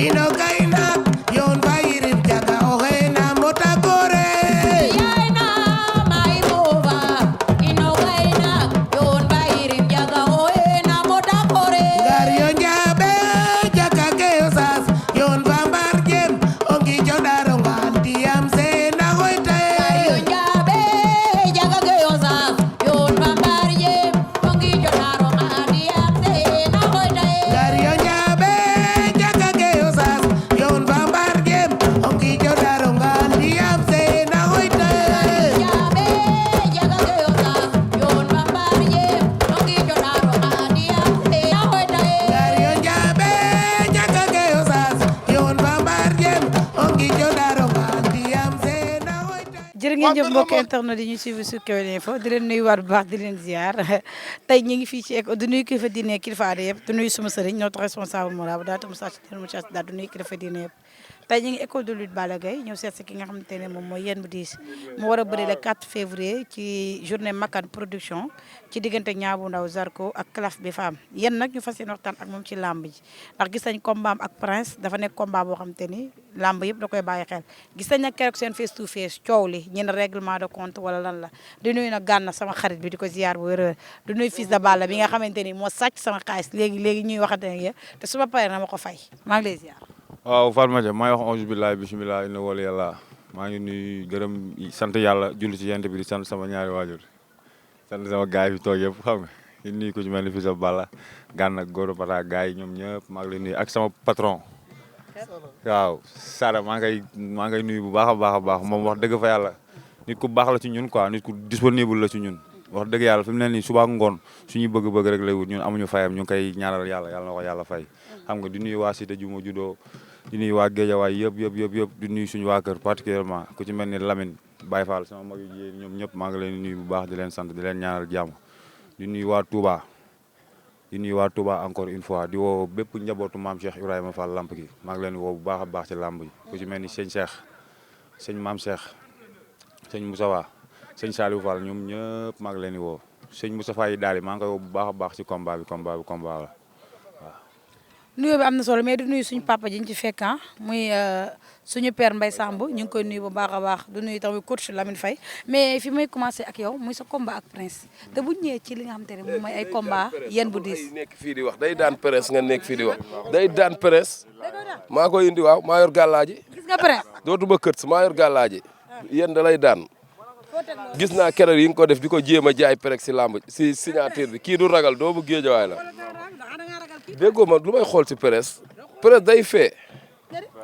ino gaina yon bayirim jaga ohena mota gore yaina mai mova ino gaina yon bairim jaga ohena mota kore gar yon jabe jaga geosas yon bambar jem ongi jodaro ngantiam se na hoite yon jabe jaga geosa yon bambarje ongi jodaro ngadi amse na hoyde gar yon jabe jaga geosas yon bambar jem ongi jodaro ngantiam se na hoite jabe jaga geosa yon bambarje ongi jodaro ngadi amse na hoyde gar yon jabe jaga geosas yon bambar jem ongi jodaro ngantiam se na hoite jërë ngeen jëf mbokk internet yi ñu suivre sur Kewel Info di leen nuyuwaat bu baax di leen ziar tey ñu ngi fii ci école du nuyu kilifa diine kilifa aada yëpp du nuyu suma sëriñ notre responsable moral daa tam sa daal du nuyu kilifa diine yëpp tey ñu ngi école de lutte Balla Gaye ñëw seet si ki nga xamante ne moom mooy Yène bu Diis mu war a bëri le 4 février ci journée Makan production ci diggante Niang bu Ndaw Zarko ak Claf bi Femme Yène nag ñu fas yéene waxtaan ak moom ci làmb ji ndax gis nañ combat am ak Prince dafa nekk combat boo xamante ni làmb yëpp da koy bàyyi xel gis nañ nag keroog seen face to face coow li ñeen règlement de compte wala lan la di nuyu nag Gana sama xarit bi di ko ziar bu wér di nuyu fils de Balla bi nga xamante ni moo sàcc sama xaalis léegi ñuy waxante ne te su ma paree na ma ko fay maa ngi lay ziar. waaw Fatma Dia maa ngi wax auzu billahi bisimilah inna wali yàlla maa ngi nuyu gërëm sant yàlla julli ci yent bi di sant sama ñaari waajur sant sama gaay yi fi toog yëpp xam nga di nuyu ku ci mel ni fils de Balla Gana Goro Bata gaay yi ñoom ñëpp maa ngi lay nuyu ak sama patron waaw Sada maa ngay nuyu bu baax a baax moom wax dëgg fa yàlla nit ku baax la ci ñun quoi nit ku disponible la ci ñun wax dëgg yàlla fi mu ne nii suba ak ngoon suñuy bëgg-bëgg rek lay wut ñun amuñu fayam ñu ngi koy ñaanal yàlla na ko yàlla fay xam nga di nuyu waa Cité ju ma juddoo di nuyu waa Géejawaay yëpp di nuyu suñu waa kër particulièrement ku ci mel ni Lamine Baye Fall sama mag yu jigéen ñoom ñëpp maa ngi leen di nuyu bu baax di leen sant di leen ñaanal jàmm di nuyu waa Touba encore une fois di woo bépp njabootu maam Cheikh Ibrahima Fall lamp gi maa ngi leen di woo bu baax a baax ci lamb ji ku ci mel ni sëñ Cheikh sëñ maam Cheikh sëñ Moussawa sëñ Saliou Fall ñoom ñëpp maa ngi leen di woo sëñ Moustapha yi daal maa ngi koy woo bu baax a baax ci combat la nuyoo bi am na solo mais du nuyu suñu papa ji ñu ci fekk muy suñu père Mbaye Samb ñu ngi koy nuyu bu baax a baax du nuyu tamit coach Lamine Faye mais fi may commencé ak yow muy sa combat ak Prince te bu ñëwee ci li nga xamante ne moom mooy ay combat Yène bu Diis. nekk fii di wax day daan Prince nga nekk fii di wax day daan Prince maa koy indi waaw maa yor gàllaaji gis nga Prince. dootuma kët maa yor gàllaaji Yène da lay daan gis naa keroog yi nga ko def di ko jéem a jaay Prince si lamb si signature bi kii du ragal doomu géejawaay la déggoo ma lu may xool si Prince day fee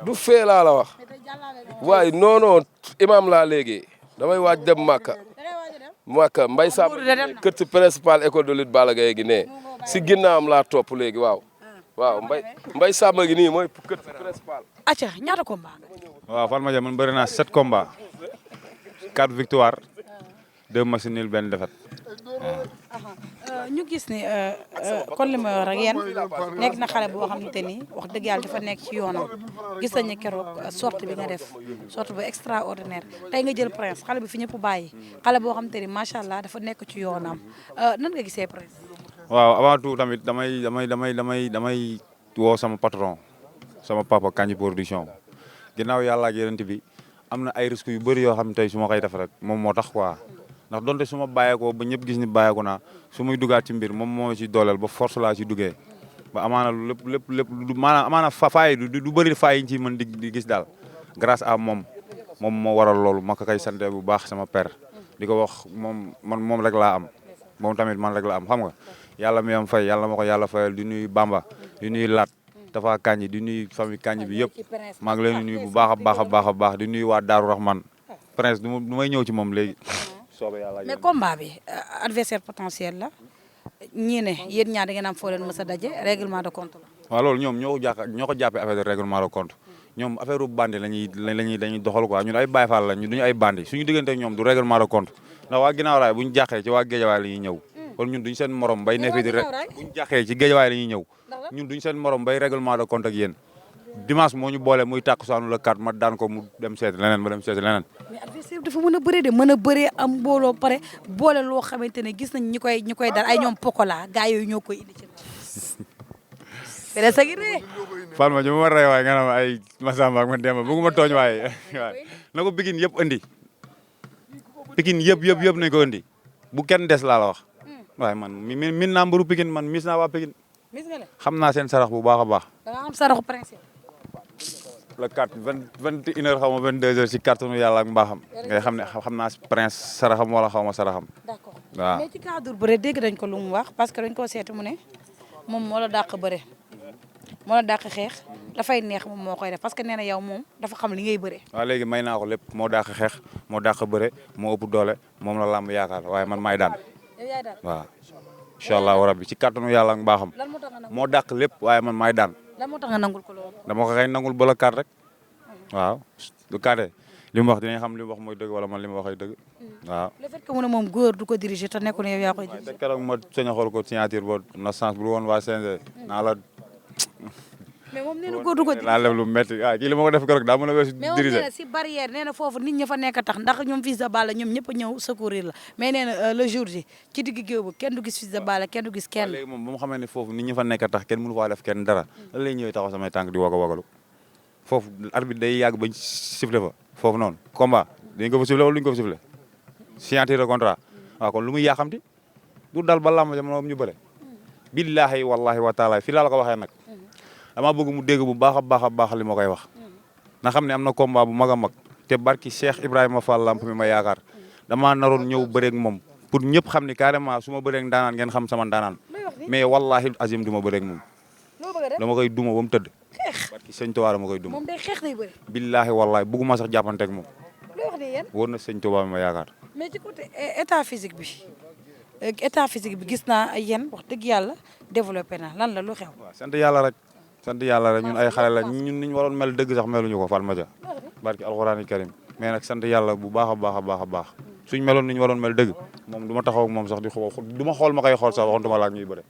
du fee laa la wax waaye non imam laa léegi damay waaj dem Màkka Mbay Samb kër si principal école de lutte Balla Gaye gi ne si ginnaawam laa topp léegi waaw Mbay Samb gi nii mooy kër si principal. acca ñaata combat nga. waaw Fatma Dia man bëri naa 7 combats 4 victoires 2 matchs nuls benn défaite. ñu gis ni kon li ma wax rek Yène nekk na xale boo xamante ni wax dëgg yàlla dafa nekk ci yoonam gis nañu keroog sortie bi nga def sortie bu extraordinaire tey nga jël Prince xale bi fi ñëpp bàyyi xale boo xamante ni macha allah dafa nekk ci yoonam nan nga gisee Prince. waaw avant tout tamit damay woo sama patron sama papa Kandji production ginnaaw yàlla ak yeneen bi am na ay risques yu bëri yoo xam ne tey su ma koy def rek moom moo tax quoi. ndax donte su ma bàyyeekoo ba ñëpp gis ni bàyyeeku naa su muy dugaat ci mbir moom moo ci dooleel ba force laa ci duggee ba amaana lépp maanaam amaana faay du bëri faay yi ñu ciy mën di gis daal grâce à moom moo waral loolu ma ko koy sante bu baax sama père di ko wax moom rek laa am moom tamit man rek la am xam nga yàlla mi am fay yàlla ma ko yàlla fayal di nuyu Bamba di nuyu Lat Tafa Kandji di nuyu famille Kandji bi yëpp maa ngi leen di nuyu bu baax a baax di nuyu waa Daaru Rahman Prince du may ñëw ci moom léegi mais combat bi adversaire potentiel la ñii ne yéen ñaar da ngeen am foo leen mës a daje règlement de compte la. waaw loolu ñoom ñoo ko jàppee affaire de règlement de compte ñoom affaire bandi dañuy doxal quoi ñun ay Baye Fall la ñu duñu ay bandi suñu diggante ak ñoom du règlement de compte ndax waa ginnaaw raay bu ñu jàqee ci waa géejawaay la ñuy ñëw kon ñun duñu seen morom bay neefee di rek bu ñu jàqee ci géejawaay la ñuy ñëw ñun duñu seen morom bay règlement de compte ak yéen dimanche moo ñu boole muy tàkkusaanu la 4 ma daan ko mu dem seeti leneen ma dem seeti leneen. mais adversaire dafa mën a bëree de mën a bëree am mbooloo pare boole loo xamante ne gis nañ ñi koy dal ay ñoom Pokola gars yooyu ñoo koy indi ci Fede sa gi de. Fatma ji ma rey waaye nga ne ma ay Massamba ak ma Demba bëgguma tooñ waaye waaye na ko Pikine yëpp andi Pikine yëpp nañ ko andi bu kenn des laa la wax waaye man min naa mbëru Pikine man mis naa waa Pikine Mis nga leen. xam naa seen sarax bu baax a baax. Da nga am saraxu principe. le 4 21 heures xaw ma 22 heures ci kàttanu yàlla ak mbaaxam ngay xam ne xam naa prince saraxam wala xaw ma saraxam. D'accord. waaw Mais ci cadre bëre dégg dañ ko lu mu wax parce que dañ koo seeti mu ne moom moo la dàq bëre moo la dàq xeex dafay neex moom moo koy def parce que nee na yow moom dafa xam li ngay bëre. waaw léegi may naa ko lépp moo dàq xeex moo dàq bëre moo ëpp doole moom la làmb yaakaar waaye man maay daan yow yaay daal. waaw incha allahu rabbi ci kàttanu yàlla ak mbaaxam Lan moo tax nga nangul moo dàq lépp waaye man maay daan lan moo tax nga nangul ko loolu. dama ko xëy nangul ba la kaat rek waaw du kaatee li mu wax dinañ xam li mu wax mooy dëgg wala man li ma waxee dëgg waaw. Le fait que mu ne moom góor du ko diriger te nekkul yow yaa koy waaye diriger. te keroog ma sañ a xool ko signature ba na chance bu woon waa CNG naa la Mais moom nee na góor du ko diriger. laa leb lu métti waaw kii li ma ko def keroog daa mën a weesu mais moom nee diriger na si barrière nee na foofu nit ña fa nekk tax ndax ñoom Fils de Balla ñoom ñëpp a ñëw secourir la mais nee na le jour ji ci digg géew ba kenn du gis Fils de Balla kenn du gis kenn. léegi moom ba mu xamee ne foofu nit ñi fa nekk tax kenn mënu faa def kenn dara lan lay ñëwee taxaw samay tànk di waga wagalu foofu arbitre day yàgg bañ sifflé fa foofu noonu combat dañ ko fa sifflé wala duñ ko fa sifflé signature de contrat waaw kon lu muy yàqamti du dal ba làmb jamono ñu bëre billahi wallahi wa taala fii laa la ko waxee nag dama bëgg mu dégg bu baax a baax li ma koy wax na xam ne am na combat bu mag a mag te barki Cheikh Ibrahima Fall lamp mi ma yaakaar damaa naroon ñëw bëreeg moom pour ñëpp xam ni carrément su ma bëreeg ndaanaan ngeen xam sama ndaanaan mais wallahi azim du ma bëreeg moom loo bëgg a def dama koy duma ba mu tëdd barki sëñ Tuubaa dama koy duma moom day xeex day bëri. billahi wallahi bëgguma sax jàppanteeg moom loo wax ni yéen. wóor na sëñ Tuubaa mi ma yaakaar mais ci côté état physique bi gis naa yéen wax dëgg yàlla développé na lan la lu xew. waaw sant yàlla rek ñun ay xale la ñun niñ waroon mel dëgg sax meluñu ko Fatma Dia barki alxuraani karim mais nag sant yàlla bu baax a baax suñ meloon ni ñu waroon mel dëgg moom du ma taxaw ak moom sax di du ma xool ma koy xool sax waxantuma laak ñuy bëre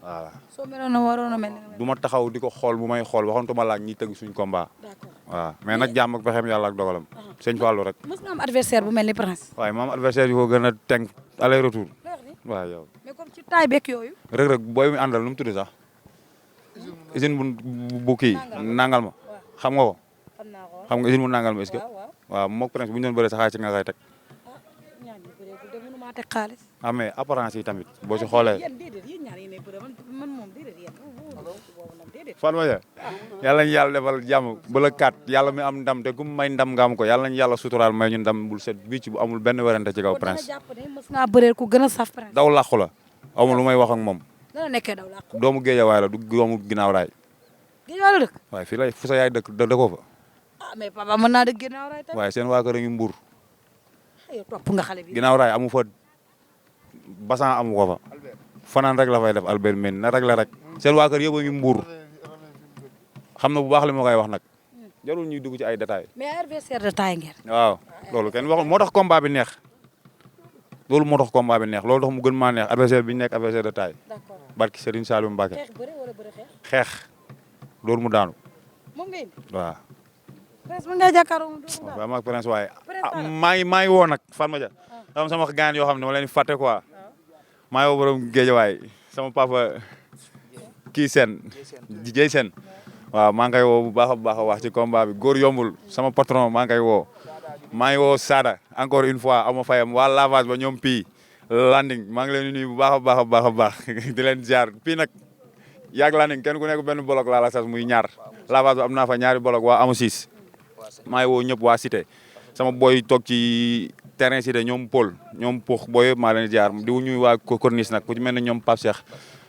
voilà soo meloon na waroon a mel ni du ma taxaw di ko xool bu may xool waxantuma laak ñiy tëgg suñ combat d'accord waaw mais nag jàmm ak pexeem yàlla ak dogalam sëñ Fallou rek mës nga am adversaire bu mel ni Prince. waaye maam adversaire yi ko gën a teng aller retour loo wax ni waaw yow mais comme ci taay beeg yooyu. rëg-rëg booy mu àndal nu mu tudd sax usine bu kii nangal ma xam nga ko xam naa ko xam nga usine bu nangal ma est-ce que waaw. waaw mook Prince bu ñu doon bëre sax ci nga koy teg ñaar ñi bëreegul de mënu maa teg xaalis. ah mais apparence yi tamit boo ci xoolee yéen déedéet yéen ñaar yi ne bëre man moom déedéet yéen boobu nag déedéet. Fatma Dia yàlla ñu yàlla defal jàmm ba la kat yàlla mi am ndam te ku mu may ndam nga am ko yàlla ñu yàlla suturaal may ñu ndam bul set wicc bu amul benn werante ci kaw kon da nga Prince jàpp ne mës ngaa bëreel ku gën a saf Prince. daw làqu la amul lu may wax ak moom dana nekkee daw làqu. doomu géejawaay la du doomu ginnaaw raay géej wàllu dëkk. waaye fii lay fu sa yaay dëkk dëkkoo fa ah mais papa mën naa dëgg ginnaaw raay tamit. waaye seen waa kër a ngi mbuur yow topp nga xale bi. ginnaaw raay amu fa basan amu ko fa fanaan rek la fay def Albert men na rek la rek seen waa kër yëpp a ngi mbuur xam na bu baax li ma koy wax nag jarul ñuy dugg ci ay détails mais adversaire de taille ngeen. waaw loolu kenn waxul moo tax combat bi neex loolu moo tax combat bi neex loolu tax mu gën maa neex adversaire bi ñu nekk adversaire de taille d'accord barki Serigne Saliou Mbacké xeex bëre wala bëre xeex. xeex loolu mu daanu moom ngay indi. waaw Prince mën ngaa jàkkaarloo moom doo waaw maag Prince waaye Prince maa ngi woo nag Fatma Dia am sama gaan yoo xam ne dama leen di fàtte quoi maa ngi woo borom Géejawaay sama papa kii Sène Jëy Sène waaw maa ngi koy woo bu baax a wax ci combat bi góor yombul sama patron maa ngi koy woo maa ngi woo Sada encore une fois ama fayam waa lavage ba ñoom pii landing maa ngi leen di nuyu bu baax a baax di leen jaar pii nag yaag landing kenn ku nekk benn bolok laa la sas muy ñaar lavage ba am naa fa ñaari bolok waa amu siis maa ngi woo ñëpp waa cité sama boy toog ci terrain cité ñoom Paul ñoom Poux booy yëpp maa leen di jaar di ñuy waa corniche nag ku ci mel ne ñoom Pape Cheikh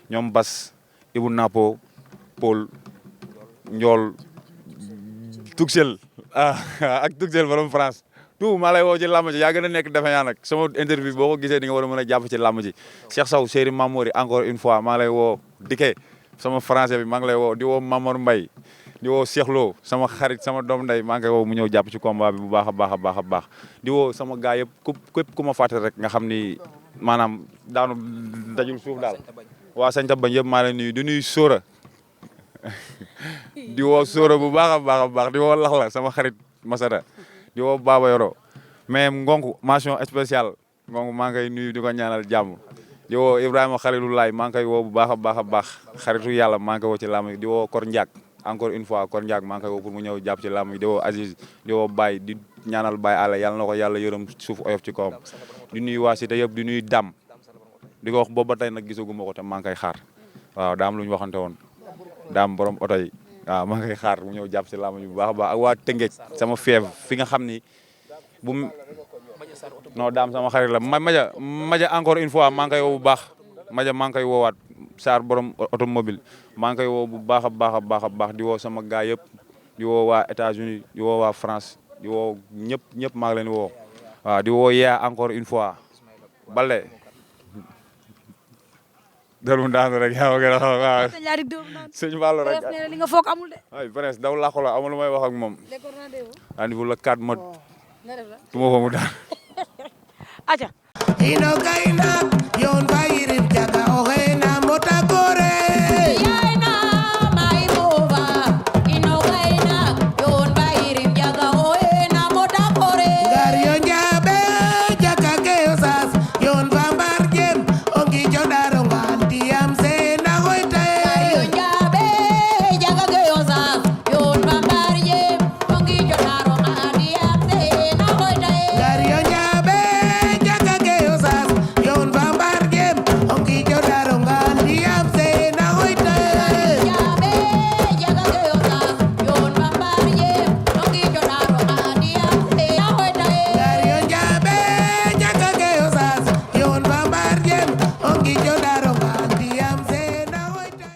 ñoom Bas Ibou Napo Paul Ndiol Tuxel ak Tuxel borom France tout maa lay woo ci làmb ji yaa gën a nekk defe naa nag sama interview boo ko gisee di nga war a mën a jàpp ci làmb ji Cheikh Sow Séri Mamouri encore une fois maa lay woo Dike sama français bi maa ngi lay woo di woo Mamour Mbaye di woo Cheikh Lo sama xarit sama doom nday maa ngi koy woo mu ñëw jàpp ci combat bi bu baax a baax di woo sama gaay yëpp képp ku ma fàtte rek nga xam ni maanaam daanu dajul suuf daal waa sañta bañ yëpp maa lay nuyu di nuyu Sora di woo Sora bu baax a baax di woo Laxla sama xarit Masada di woo Baba Yoro mais Ngonku mention spéciale Ngonku maa ngi koy nuyu di ko ñaanal jàmm di woo Ibrahima Khalilulaay maa ngi koy woo bu baax a baax a baax xaritu yàlla maa ngi koy woo ci làmb di woo Kor Ndiak encore une fois Kor Ndiak maa ngi koy woo pour mu ñëw jàpp ci làmb di woo Aziz di woo Baye di ñaanal Baye Alla yàlla na ko yàlla yërëm suuf oyof ci kawam di nuyu waa Cité yëpp di nuyu Dam di ko wax boobu ba tey nag gisaguma ko te maa ngi koy xaar waaw daam lu ñu waxante woon daam borom oto yi waaw maa ngi koy xaar mu ñëw jàpp ci làmb bu baax a baax ak waa Tëngéej sama feef fi nga xam ni bu non daam sama xarit la maja encore une fois maa ngi koy woo bu baax maja maa ngi koy woowaat Sarr borom automobile maa ngi koy woo bu baax a baax a baax a baax di woo sama gaay yëpp di woo waa États-Unis di woo waa France di woo ñëpp maa ngi leen di woo waaw di woo yaa encore une fois Bale dal mu daan rek yaa ma gën a xam waaw sëñ Ballo rek li nga foog amul de. ay presque daw làqu la amul lu may wax ak moom rendez-vous le 4 ma tuma fa mu daan aca ino kayna yon bayirib jaga o hena mota gore